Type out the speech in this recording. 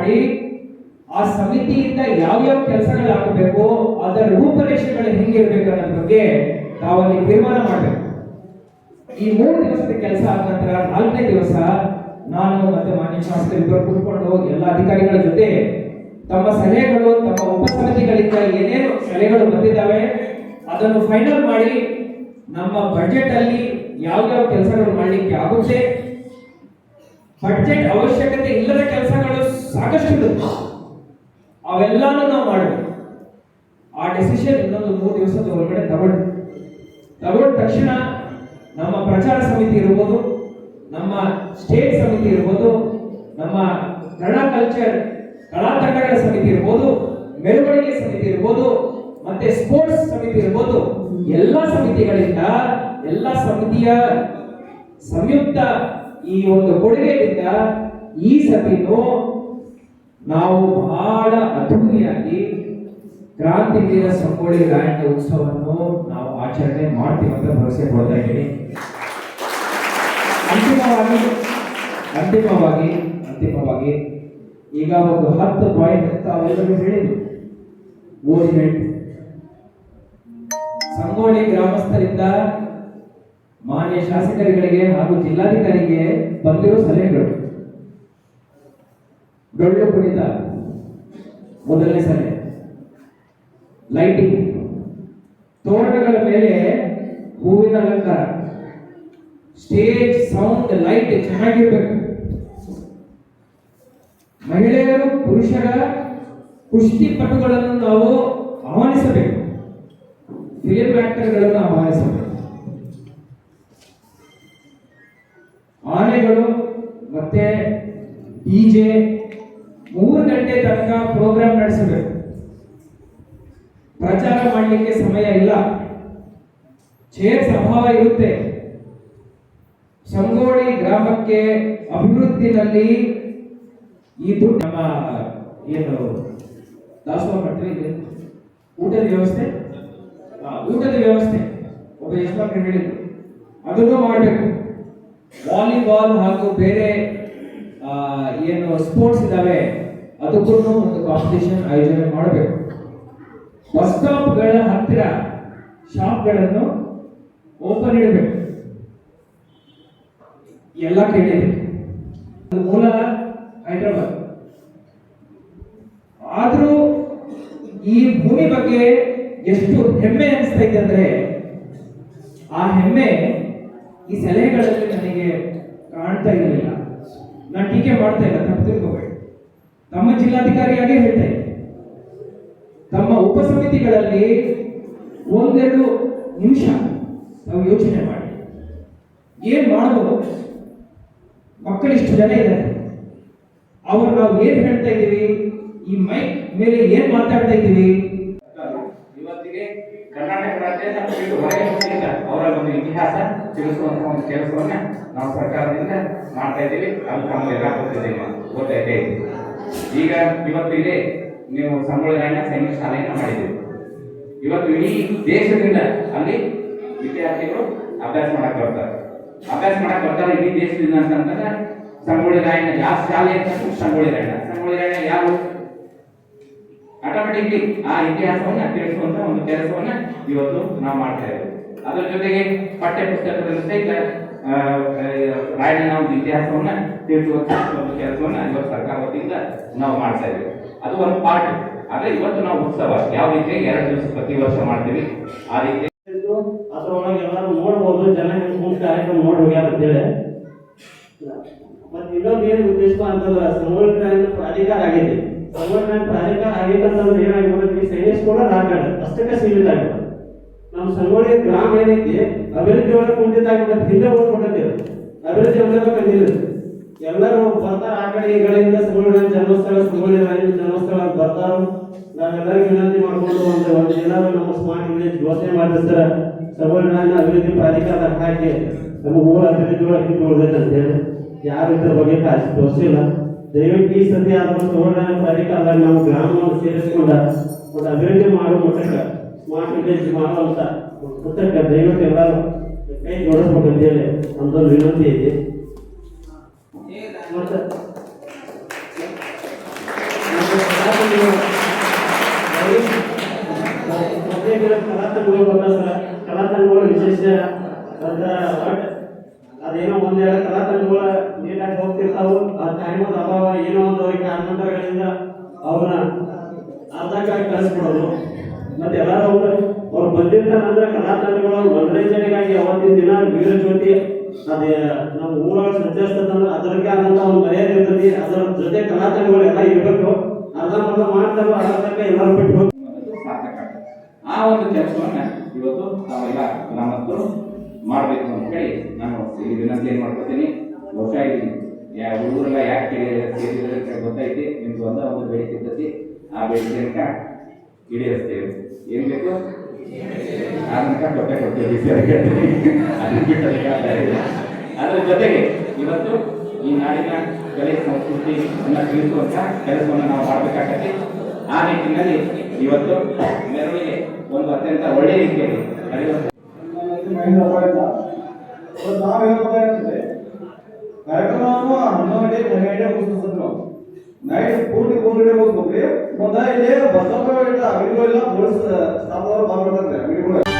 ಮಾಡಿ ಆ ಸಮಿತಿಯಿಂದ ಯಾವ್ಯಾವ ಕೆಲಸಗಳಾಗಬೇಕು, ಅದರ ರೂಪರೇಷೆಗಳು ಹೆಂಗಿರ್ಬೇಕು ಅನ್ನೋದ್ರ ಬಗ್ಗೆ ತಾವಲ್ಲಿ ತೀರ್ಮಾನ ಮಾಡಬೇಕು. ಈ 3 ದಿವಸದ ಕೆಲಸ ಆದ ನಂತರ 4ನೇ ದಿವಸ ನಾನು ಮತ್ತೆ ಮಾನ್ಯ ಶಾಸಕರಿಬ್ಬರು ಕೂತ್ಕೊಂಡು ಎಲ್ಲ ಅಧಿಕಾರಿಗಳ ಜೊತೆ ತಮ್ಮ ಸಲಹೆಗಳು, ತಮ್ಮ ಉಪಸಮಿತಿಗಳಿಂದ ಏನೇನು ಸಲಹೆಗಳು ಬಂದಿದ್ದಾವೆ ಅದನ್ನು ಫೈನಲ್ ಮಾಡಿ ನಮ್ಮ ಬಜೆಟ್ ಅಲ್ಲಿ ಯಾವ್ಯಾವ ಕೆಲಸಗಳು ಮಾಡಲಿಕ್ಕೆ ಆಗುತ್ತೆ, ಬಜೆಟ್ ಅವಶ್ಯಕತೆ ಇಲ್ಲದ ಕೆಲಸಗಳು ಸಾಕಷ್ಟು ಇರುತ್ತೆ, ಅವೆಲ್ಲಾನು ನಾವು ಮಾಡಬೇಕು. ಆ ಡಿಸಿಷನ್ ಇನ್ನೊಂದು 3 ದಿವಸದ ಒಳಗಡೆ ತಗೊಂಡ ತಕ್ಷಣ ನಮ್ಮ ಪ್ರಚಾರ ಸಮಿತಿ ಇರ್ಬೋದು, ನಮ್ಮ ಸ್ಟೇಟ್ ಸಮಿತಿ ಇರ್ಬೋದು, ನಮ್ಮ ಕನ್ನಡ ಕಲಾ ತಂಡಗಳ ಸಮಿತಿ ಇರ್ಬೋದು, ಮೆರವಣಿಗೆ ಸಮಿತಿ ಇರ್ಬೋದು, ಮತ್ತೆ ಸ್ಪೋರ್ಟ್ಸ್ ಸಮಿತಿ ಇರ್ಬೋದು, ಎಲ್ಲ ಸಮಿತಿಗಳಿಂದ ಎಲ್ಲ ಸಮಿತಿಯ ಸಂಯುಕ್ತ ಈ ಒಂದು ಕೊಡುಗೆಯಿಂದ ಈ ಸತಿನೂ ನಾವು ಬಹಳ ಅದ್ಧೂರಿಯಾಗಿ ಕ್ರಾಂತಿವೀರ ಸಂಗೊಳ್ಳಿ ರಾಯಣ್ಣ ಉತ್ಸವವನ್ನು ನಾವು ಆಚರಣೆ ಮಾಡ್ತೀವಿ ಅಂತ ಭರವಸೆ ಕೊಡ್ತಾ ಇದ್ದೀನಿ. ಅಂತಿಮವಾಗಿ ಈಗ ಒಂದು 10 ಪಾಯಿಂಟ್ ಅಂತ ಅವೆಲ್ಲರೂ ಹೇಳಿದ್ರು. ಓರಿಮೆಂಟ್ ಸಂಗೊಳ್ಳಿ ಗ್ರಾಮಸ್ಥರಿಂದ ಮಾನ್ಯ ಶಾಸಕರುಗಳಿಗೆ ಹಾಗೂ ಜಿಲ್ಲಾಧಿಕಾರಿಗೆ ಬಂದಿರೋ ಸಲಹೆಗಳು: ಡೊಳ್ಳು ಕುಣಿತ ಮೊದಲನೇ ಸಲಹೆ, ಲೈಟಿಂಗ್, ತೋರಣಗಳ ಮೇಲೆ ಹೂವಿನ ಅಲಂಕಾರ, ಸ್ಟೇಜ್ ಸೌಂಡ್ ಲೈಟ್ ಚೆನ್ನಾಗಿರ್ಬೇಕು, ಮಹಿಳೆಯರು ಪುರುಷರ ಕುಸ್ತಿಪಟುಗಳನ್ನು ನಾವು ಆಹ್ವಾನಿಸಬೇಕು, ಫಿಲಿಂ ಆಕ್ಟರ್ಗಳನ್ನು ಆಹ್ವಾನಿಸಬೇಕು, ಆನೆಗಳು ಮತ್ತೆ ಡಿಜೆ 3 ಗಂಟೆ ತನಕ ಪ್ರೋಗ್ರಾಮ್ ನಡೆಸಬೇಕು. ಪ್ರಚಾರ ಮಾಡಲಿಕ್ಕೆ ಸಮಯ ಇಲ್ಲ, ಚೇರ್ಸ್ ಅಭಾವ ಇರುತ್ತೆ. ಸಂಗೊಳ್ಳಿ ಗ್ರಾಮಕ್ಕೆ ಅಭಿವೃದ್ಧಿನಲ್ಲಿ ಈ ದುಡ್ಡು ನಮ್ಮ ಏನು ದಾಸೋಹ ಮಾಡ್ತೀವಿ, ಊಟದ ವ್ಯವಸ್ಥೆ ಒಬ್ಬ ಯಜಮಾನರು ಹೇಳಿದ್ರು, ಅದನ್ನು ಮಾಡಬೇಕು. ವಾಲಿಬಾಲ್ ಹಾಗೂ ಬೇರೆ ಏನು ಸ್ಪೋರ್ಟ್ಸ್ ಇದಾವೆ ಅದಕ್ಕೂ ಒಂದು ಕಾಂಪಿಟೇಷನ್ ಆಯೋಜನೆ ಮಾಡಬೇಕು. ಬಸ್ ಸ್ಟಾಪ್ಗಳ ಹತ್ತಿರ ಶಾಪ್ಗಳನ್ನು ಓಪನ್ ಇಡಬೇಕು. ಎಲ್ಲ ಕೇಳಿದೆ, ಮೂಲ ಹೈದರಾಬಾದ್, ಆದ್ರೂ ಈ ಭೂಮಿ ಬಗ್ಗೆ ಎಷ್ಟು ಹೆಮ್ಮೆ ಅನಿಸ್ತಾ ಇದೆ ಅಂದ್ರೆ, ಆ ಹೆಮ್ಮೆ ಈ ಸಲಹೆಗಳಲ್ಲಿ ನನಗೆ ಕಾಣ್ತಾ ಇರಲಿಲ್ಲ. ನಾನು ಟೀಕೆ ಮಾಡ್ತಾ ಇಲ್ಲ, ತಪ್ಪು ತಿಳ್ಕೋಬೇಡಿ. ತಮ್ಮ ಜಿಲ್ಲಾಧಿಕಾರಿಯಾಗಿ ಹೇಳ್ತಾ ಇದ್ದೆ, ತಮ್ಮ ಉಪಸಮಿತಿಗಳಲ್ಲಿ 1-2 ನಿಮಿಷ ನಾವು ಯೋಚನೆ ಮಾಡಿ ಏನ್ ಮಾಡಬಹುದು. ಮಕ್ಕಳು ಇಷ್ಟು ಜನ ಇದ್ದಾರೆ, ಅವರು ನಾವು ಏನ್ ಹೇಳ್ತಾ ಇದ್ದೀವಿ, ಈ ಮೈಕ್ ಮೇಲೆ ಏನ್ ಮಾತಾಡ್ತಾ ಇದ್ದೀವಿ. ಇವತ್ತಿಗೆ ಕರ್ನಾಟಕ ರಾಜ್ಯದ ಅವರ ಒಂದು ಇತಿಹಾಸ ತಿಳಿಸುವಂತ ಒಂದು ಕೆಲಸವನ್ನ ನಾವು ಸರ್ಕಾರದಿಂದ ಮಾಡ್ತಾ ಇದ್ದೀವಿ. ಅದು ತಮಗೆಲ್ಲ ಗೊತ್ತೈತೆ. ಈಗ ಇವತ್ತು ಇದೆ ನೀವು ಸಂಗೊಳ್ಳಿ ರಾಯಣ್ಣ ಸೈನಿಕ ಶಾಲೆಯನ್ನು ಮಾಡಿದ್ದೀವಿ. ಇವತ್ತು ಇಡೀ ದೇಶದಿಂದ ಅಲ್ಲಿ ವಿದ್ಯಾರ್ಥಿಗಳು ಅಭ್ಯಾಸ ಮಾಡಕ್ ಬರ್ತಾರೆ. ಇಡೀ ದೇಶದಿಂದ ಅಂತಂದ್ರೆ ಸಂಗೊಳ್ಳಿ ರಾಯಣ್ಣ ಯಾವ ಶಾಲೆ ಅಂತ ಸಂಗೊಳ್ಳಿ ರಾಯಣ್ಣ ಯಾವ ಆಟೋಮೆಟಿಕ್ಲಿ ಆ ಇತಿಹಾಸವನ್ನ ತಿಳಿಸುವಂತ ಒಂದು ಕೆಲಸವನ್ನ ಇವತ್ತು ನಾವು ಮಾಡ್ತಾ ಇದ್ದೇವೆ. ಅದರ ಜೊತೆಗೆ ಪಠ್ಯ ಪುಸ್ತಕದಲ್ಲಿ ಸಹಿತ ರಾಯಣ್ಣನ ಒಂದು ಇತಿಹಾಸವನ್ನ ತಿಳಿಸುವಂತ ಒಂದು ಕೆಲಸವನ್ನ ಇವತ್ತು ಸರ್ಕಾರ ವತಿಯಿಂದ ನಾವು ಮಾಡ್ತಾ ಇದ್ದೇವೆ. ಅದು ಒಂದು ಪಾರ್ಟ್. ಆದ್ರೆ ಇವತ್ತು ನಾವು ಉತ್ಸವ ಯಾವ ರೀತಿ 2 ದಿವಸ ಪ್ರತಿ ವರ್ಷ ಮಾಡ್ತೀವಿ ಆ ರೀತಿ ಅದ್ರೊಳಗೆ ಎಲ್ಲರೂ ನೋಡ್ಬೋದು, ಜನ ಕಾರ್ಯಕ್ರಮ ನೋಡಿ ಹೋಗ್ಯಾರ ಅಂತೇಳಿ. ಮತ್ತೆ ಇನ್ನೊಂದು ಏನು ಉದ್ದೇಶ ಅಂತಂದ್ರೆ ಸಂಗೊಳ್ಳಿ ರಾಯಣ್ಣ ಪ್ರಾಧಿಕಾರ ಆಗೈತಿ. ಸಂಗೊಳ್ಳಿ ರಾಯಣ್ಣ ಪ್ರಾಧಿಕಾರ ಆಗೈತೆ ಅಂತಂದ್ರೆ ಏನಾಗಿಬಿಡುತ್ತೆ, ಸೈನಿಕ ಕೂಡ ರಾಜ್ಯ ಅಷ್ಟಕ್ಕೆ ಸೀಮಿತ ಆಗಿಬಿಡುತ್ತೆ. ನಮ್ಮ ಸಂಗೊಳ್ಳಿ ಗ್ರಾಮ ಏನೈತಿ ಅಭಿವೃದ್ಧಿ ಒಳಗೆ ಕುಂಠಿತ ಆಗಿಬಿಡುತ್ತೆ, ಹಿಂದೆ ಹೋಗ್ಬಿಡುತ್ತೆ. ಅಭಿವೃದ್ಧಿ ಹೊಂದಬೇಕಂದಿಲ್ಲ, ಎಲ್ಲರೂ ಬರ್ತಾರ ಆ ಕಡೆ ಈ ಕಡೆಯಿಂದ ಸಂಗೊಳ್ಳಿ ರಾಯಣ್ಣ ಜನ್ಮಸ್ಥಳ ಅಂತ ಬರ್ತಾರ. ನಾವೆಲ್ಲರಿಗೂ ವಿನಂತಿ ಮಾಡ್ಕೊಂಡು ಒಂದು ಏನಾದ್ರು ನಮ್ಮ ಸ್ಮಾರ್ಟ್ ವಿಲೇಜ್ ಘೋಷಣೆ ಮಾಡಿರ್ತಾರೆ. ಸಂಗೊಳ್ಳಿ ರಾಯಣ್ಣ ಅಭಿವೃದ್ಧಿ ಪ್ರಾಧಿಕಾರ ಹಾಕಿ ನಮ್ಮ ಊರ ಅಭಿವೃದ್ಧಿ ಒಳಗೆ ಹಿಂದುಳಿದೈತೆ ಅಂತ ಹೇಳಿ ಯಾರು ಇದ್ರ ಬಗ್ಗೆ ಕಾಳಜಿ ತೋರಿಸಿಲ್ಲ. ದಯವಿಟ್ಟು ಈ ಸತಿ ಆದ ಸಂಗೊಳ್ಳಿ ರಾಯಣ್ಣ ಪ್ರಾಧಿಕಾರದಾಗ ನಾವು ಗ್ರಾಮವನ್ನು ಸೇರಿಸಿಕೊಂಡ ಒಂದು ಅಭಿವೃದ್ಧಿ ಮಾಡುವ ಮಟ್ಟಕ್ಕೆ ಸ್ಮಾರ್ಟ್ ವಿಲೇಜ್ ಮಾಡುವಂತ ಮಟ್ಟಕ್ಕೆ ದಯವಿಟ್ಟು ಎಲ್ಲರೂ ಕೈ ಜೋಡಿಸ್ಬೇಕಂತ ಹೇಳಿ ನಮ್ದೊಂದು ವಿನಂತಿ ಇದೆ. ಮತ್ತೆ ಕಲಾತಂಡಗಳು ಬಂದ ಸರ್, ಕಲಾತಂಡಗಳು ವಿಶೇಷ ಅದೇನೋ ಒಂದೆರಡು ಕಲಾತಂಡಗಳು ನೀಟಾಗಿ ಹೋಗ್ತಿರ್ತಾವು. ಆ ಟೈಮದ ಅಭಾವ ಏನೋ ಒಂದು ಅವ್ರಿಗೆ ಕಾರಣಗಳಿಂದ ಅವನ್ನ ಅರ್ಧಕ್ಕಾಗಿ ಕಳಿಸ್ಬಿಡೋದು. ಮತ್ತೆ ಎಲ್ಲರೂ ಅವ್ರು ಬಂದಿರ್ತಾರಂದ್ರೆ ಕಲಾತಂಡಗಳು ಮನರಂಜನೆಗಾಗಿ ಅವತ್ತಿನ ದಿನ ವೀರ ಜ್ಯೋತಿ ಅದೇ ನಮ್ಮ ಊರೊಳಗೆ ಸಂಚರಿಸ್ತಂದ್ರೆ ಅದಕ್ಕೆ ಆದಂತ ಒಂದು ಮರ್ಯಾದೆ ಇರ್ತೈತಿ. ಅದರ ಜೊತೆ ಕಲಾತಂಡಗಳು ಎಲ್ಲ ಇರಬೇಕು. ಅರ್ಧಂಬರ್ಧ ಮಾಡ್ತಾರೋ ಅರ್ಧಕ್ಕ ಎಲ್ಲರೂ ಬಿಟ್ಟು ಸಾರ್ಥಕ. ಆ ಒಂದು ಕೆಲಸವನ್ನ ಇವತ್ತು ನಾವೆಲ್ಲ ಗ್ರಾಮಸ್ಥರು ಮಾಡಬೇಕು ಅಂತ ಹೇಳಿ ನಾನು ಈ ವಿನಂತಿ ಏನ್ ಮಾಡ್ಕೊತೀನಿ. ಬಹುಶಃ ಹುಡುಗರೆಲ್ಲ ಯಾಕೆ ಸೇರಿದ್ರೆ ಗೊತ್ತೈತಿ. ನಿಮ್ದು ಒಂದು ಬೇಡಿಕೆ ಇರ್ತೈತಿ. ಆ ಬೇಡಿಕೆಯನ್ನ ಈಡೇರಿಸ್ತೇವೆ. ಏನ್ ಬೇಕು ಅದನ್ನ ಕೊಟ್ಟೆ ಅದರ ಜೊತೆಗೆ ಇವತ್ತು ಈ ನಾಡಿನ ಕಲೆ ಸಂಸ್ಕೃತಿಯನ್ನ ತಿಳಿಸುವಂತ ಕೆಲಸವನ್ನು ನಾವು ಮಾಡಬೇಕಾಗತ್ತೆ. ಆ ನಿಟ್ಟಿನಲ್ಲಿ ಇವತ್ತು ಮೆರವಣಿಗೆ ಒಂದು ಅತ್ಯಂತ ಒಳ್ಳೆಯ ರೀತಿಯಲ್ಲಿ ನಡೆಯುವಂತ ಕಾರ್ಯಕ್ರಮವನ್ನು 11 ಗಂಟೆ ಮುಗಿಸಿದ್ರು. ನೈಟ್ ಪೂರ್ತಿ 3 ಗಂಟೆ ಮುಗಿಸ್ಬೇಕು. ಮುಂದೆ ಇಲ್ಲಿ ಬಸವಪೇಟೆ ಅಂಗಡಿಗಳೆಲ್ಲ ಪೊಲೀಸ್ ಸ್ಟಾಫ್ ಅವರು ಬಂದ್ಬಿಡ್ತಾರೆ ಅಂಗಡಿಗಳು.